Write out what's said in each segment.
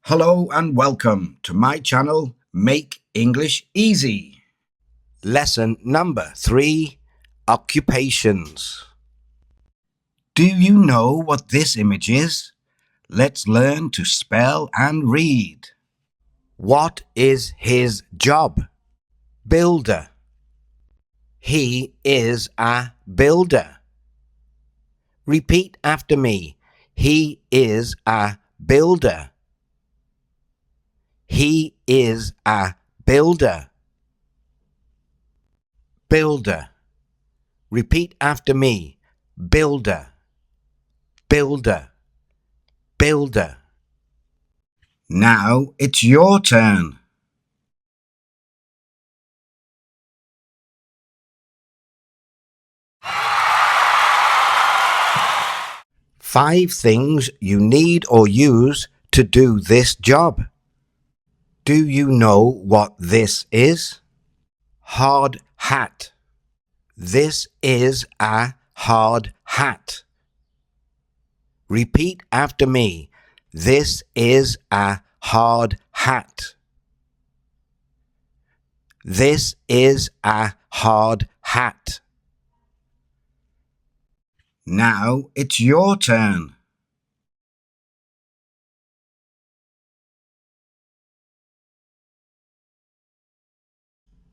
Hello and welcome to my channel, Make English Easy. Lesson number 3, Occupations. Do you know what this image is? Let's learn to spell and read. What is his job? Builder. He is a builder. Repeat after me. He is a builder. He is a builder. Builder. Repeat after me. Builder. Builder. Builder. Now it's your turn. Five things you need or use to do this job. Do you know what this is? Hard hat. This is a hard hat. Repeat after me. This is a hard hat. This is a hard hat. Now it's your turn.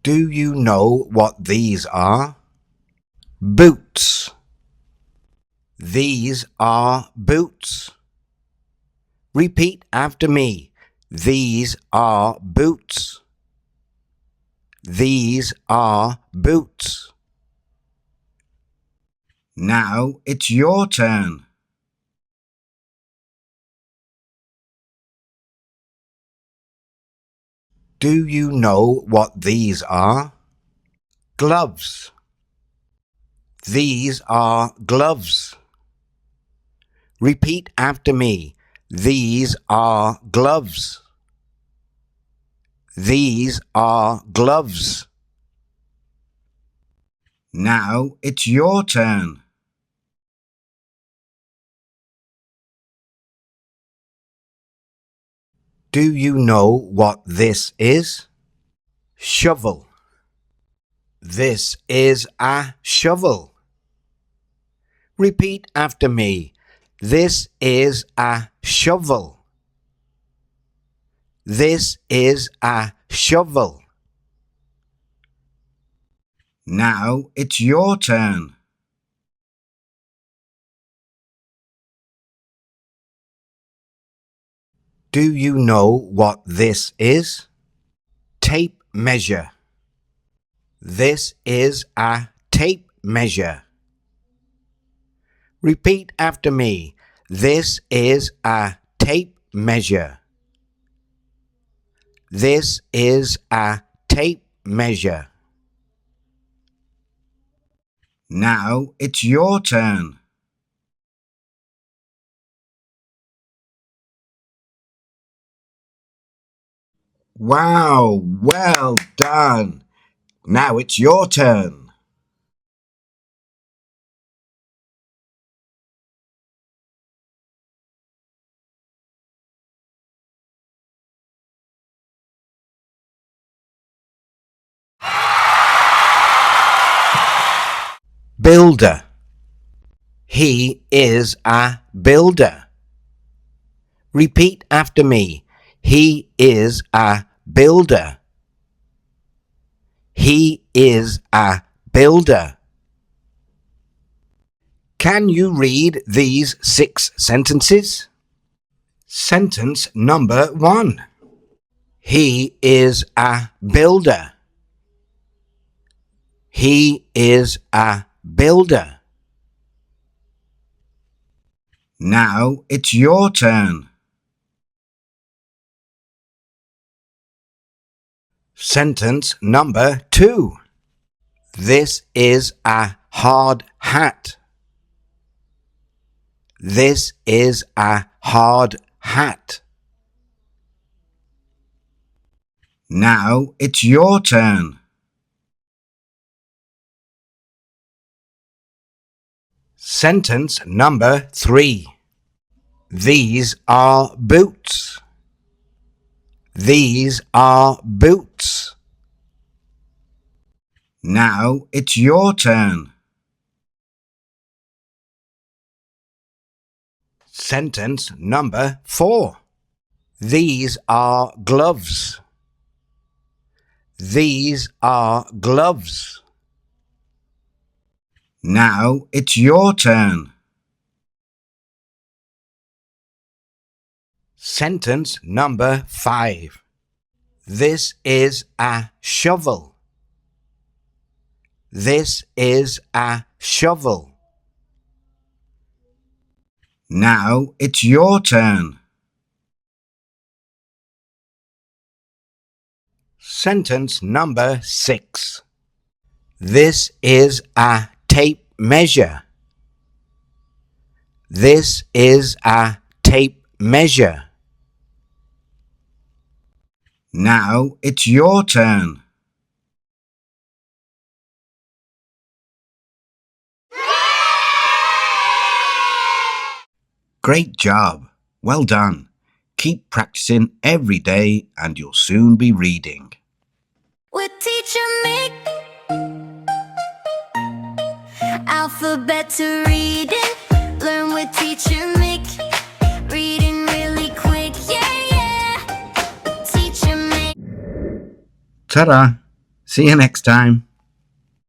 Do you know what these are? Boots. These are boots. Repeat after me. These are boots. These are boots. Now it's your turn. Do you know what these are? Gloves. These are gloves. Repeat after me. These are gloves. These are gloves. Now it's your turn. Do you know what this is? Shovel. This is a shovel. Repeat after me. This is a shovel. This is a shovel. Now it's your turn. Do you know what this is? Tape measure. This is a tape measure. Repeat after me. This is a tape measure. This is a tape measure. Now it's your turn. Wow, well done. Now it's your turn. Builder. He is a builder. Repeat after me. He is a builder. He is a builder. Can you read these 6 sentences? Sentence number 1. He is a builder. He is a builder. Now it's your turn. Sentence number 2. This is a hard hat. This is a hard hat. Now it's your turn. Sentence number 3. These are boots. These are boots. Now it's your turn. Sentence number 4. These are gloves. These are gloves. Now it's your turn. Sentence number 5. This is a shovel. This is a shovel. Now it's your turn. Sentence number 6. This is a tape measure. This is a tape measure. Now it's your turn. Great job. Well done. Keep practicing every day and you'll soon be reading. With teacher Mick, alphabet to reading. Learn with teacher Mick, reading really quick, yeah, yeah. Teacher Mick. Ta-da! See you next time.